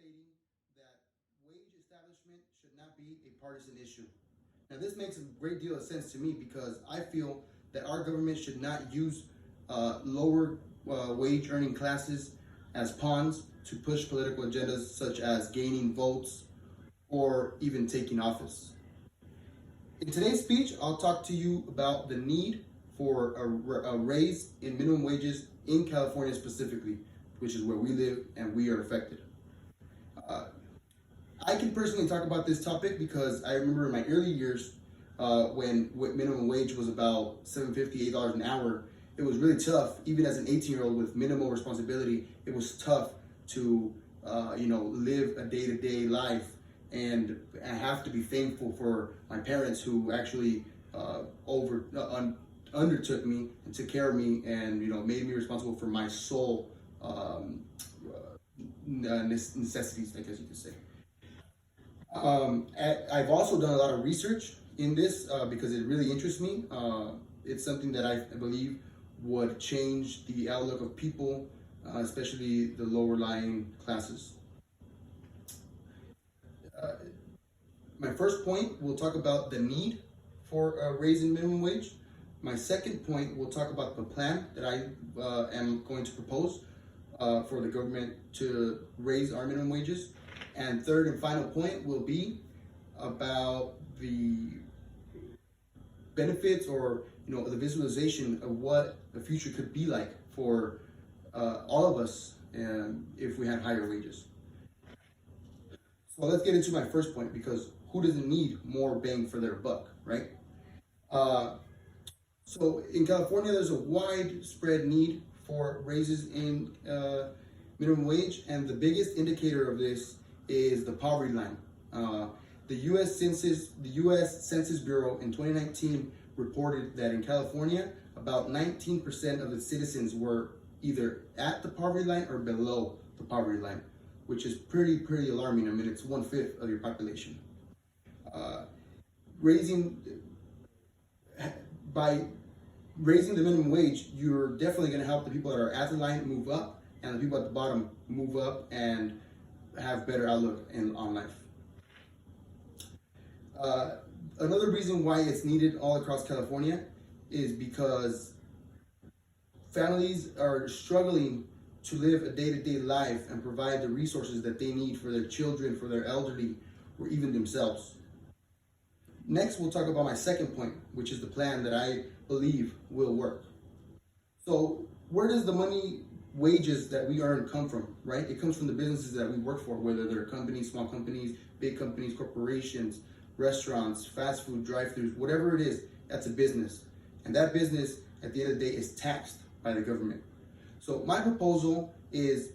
stating that wage establishment should not be a partisan issue. Now, this makes a great deal of sense to me because I feel that our government should not use lower wage earning classes as pawns to push political agendas such as gaining votes or even taking office. In today's speech, I'll talk to you about the need for a raise in minimum wages in California specifically, which is where we live and we are affected. I can personally talk about this topic because I remember in my early years when minimum wage was about $7.50, $8 an hour. It was really tough, even as an 18-year-old with minimal responsibility. It was tough to live a day-to-day life, and I have to be thankful for my parents who actually undertook me and took care of me, and made me responsible for my sole necessities, I guess you could say. I've also done a lot of research in this because it really interests me. It's something that I believe would change the outlook of people, especially the lower lying classes. My first point, we'll talk about the need for a raise in minimum wage. My second point, we'll talk about the plan that I am going to propose for the government to raise our minimum wages. And third and final point will be about the benefits or the visualization of what the future could be like for all of us if we had higher wages. So let's get into my first point, because who doesn't need more bang for their buck, right? So in California, there's a widespread need for raises in minimum wage, and the biggest indicator of this is the poverty line. The U.S. Census Bureau in 2019 reported that in California, about 19% of the citizens were either at the poverty line or below the poverty line, which is pretty alarming. I mean, it's 1/5 of your population. By raising the minimum wage, you're definitely going to help the people that are at the line move up, and the people at the bottom move up and have better outlook on life. Another reason why it's needed all across California is because families are struggling to live a day-to-day life and provide the resources that they need for their children, for their elderly, or even themselves. Next, we'll talk about my second point, which is the plan that I believe will work. So where does the money wages that we earn come from, right? It comes from the businesses that we work for, whether they're companies, small companies, big companies, corporations, restaurants, fast food, drive-thrus, whatever it is, that's a business. And that business, at the end of the day, is taxed by the government. So my proposal is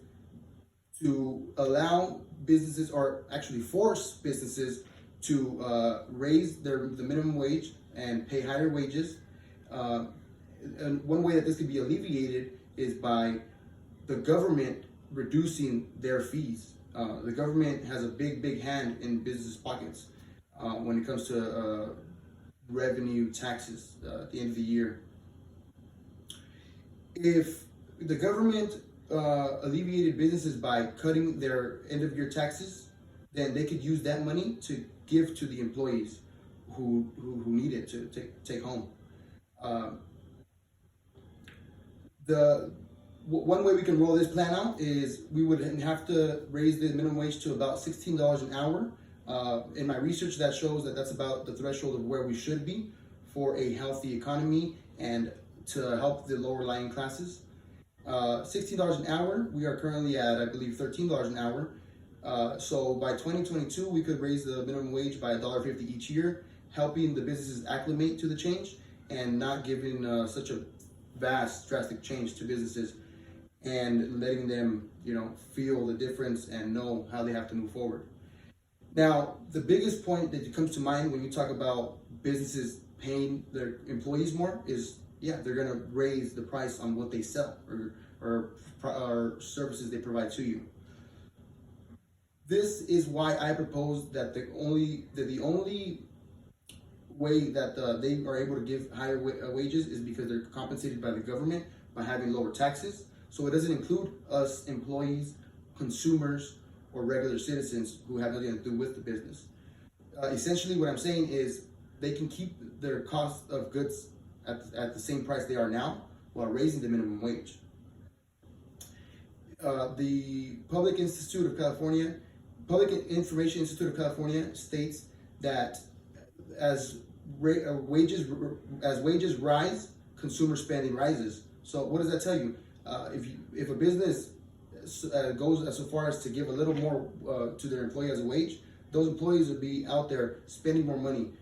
to allow businesses, or actually force businesses, to raise the minimum wage and pay higher wages. And one way that this could be alleviated is by the government reducing their fees. The government has a big hand in business pockets when it comes to revenue taxes at the end of the year. If the government alleviated businesses by cutting their end of year taxes, then they could use that money to give to the employees who need it to take home. One way we can roll this plan out is we would have to raise the minimum wage to about $16 an hour. In my research, that shows that that's about the threshold of where we should be for a healthy economy and to help the lower lying classes. $16 an hour, we are currently at, I believe, $13 an hour. So by 2022, we could raise the minimum wage by $1.50 each year, helping the businesses acclimate to the change and not giving such a vast, drastic change to businesses, and letting them, feel the difference and know how they have to move forward. Now, the biggest point that comes to mind when you talk about businesses paying their employees more is, they're going to raise the price on what they sell or services they provide to you. This is why I propose that the only way that they are able to give higher wages is because they're compensated by the government by having lower taxes. So it doesn't include us employees, consumers, or regular citizens who have nothing to do with the business. Essentially, what I'm saying is they can keep their cost of goods at the same price they are now while raising the minimum wage. The Public Information Institute of California states that as wages rise, consumer spending rises. So what does that tell you? If a business goes so far as to give a little more to their employee as a wage, those employees will be out there spending more money,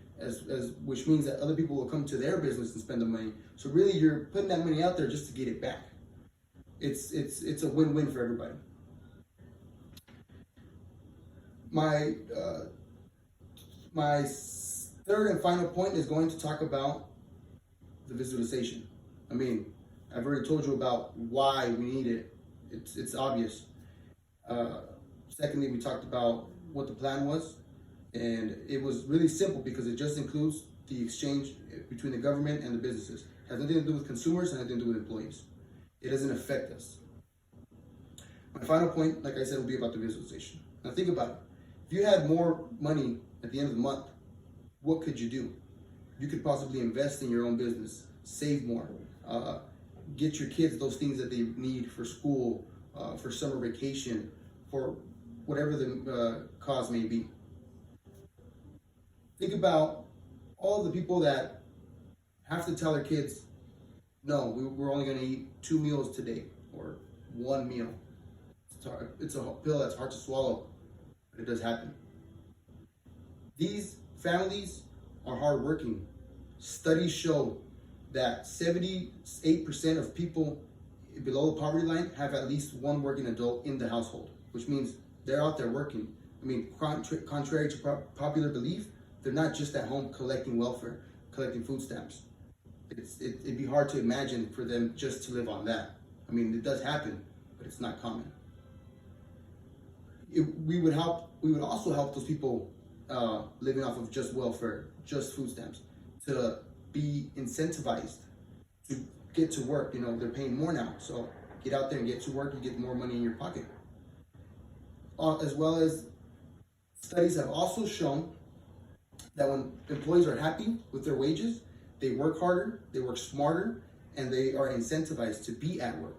which means that other people will come to their business and spend the money. So really, you're putting that money out there just to get it back. It's a win-win for everybody. My third and final point is going to talk about the visualization. I mean, I've already told you about why we need it. It's obvious. Secondly, we talked about what the plan was, and it was really simple because it just includes the exchange between the government and the businesses. It has nothing to do with consumers and nothing to do with employees. It doesn't affect us. My final point, like I said, will be about the visualization. Now think about it. If you had more money at the end of the month, what could you do? You could possibly invest in your own business, save more, get your kids those things that they need for school, for summer vacation, for whatever the cause may be. Think about all the people that have to tell their kids, no, we're only going to eat 2 meals today, or 1 meal. It's a pill that's hard to swallow, but it does happen. These families are hardworking. Studies show that 78% of people below the poverty line have at least one working adult in the household, which means they're out there working. I mean, contrary to popular belief, they're not just at home collecting welfare, collecting food stamps. It'd be hard to imagine for them just to live on that. I mean, it does happen, but it's not common. We would also help those people living off of just welfare, just food stamps, to be incentivized to get to work. You know, they're paying more now, so get out there and get to work. You get more money in your pocket. As well as studies have also shown that when employees are happy with their wages, they work harder, they work smarter, and they are incentivized to be at work.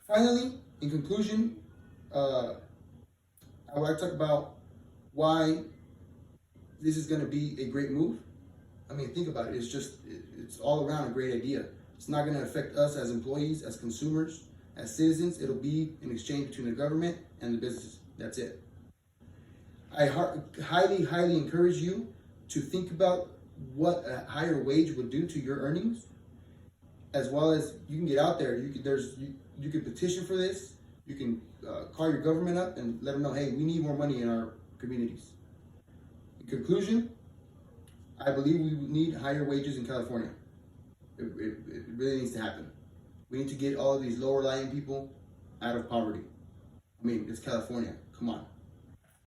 Finally, in conclusion, I would like to talk about why this is going to be a great move. I mean, think about it. It's all around a great idea. It's not going to affect us as employees, as consumers, as citizens. It'll be an exchange between the government and the businesses. That's it. I highly, highly encourage you to think about what a higher wage would do to your earnings, as well as you can get out there. You can petition for this. You can call your government up and let them know, hey, we need more money in our communities. In conclusion, I believe we need higher wages in California. It really needs to happen. We need to get all of these lower lying people out of poverty. I mean, it's California. Come on.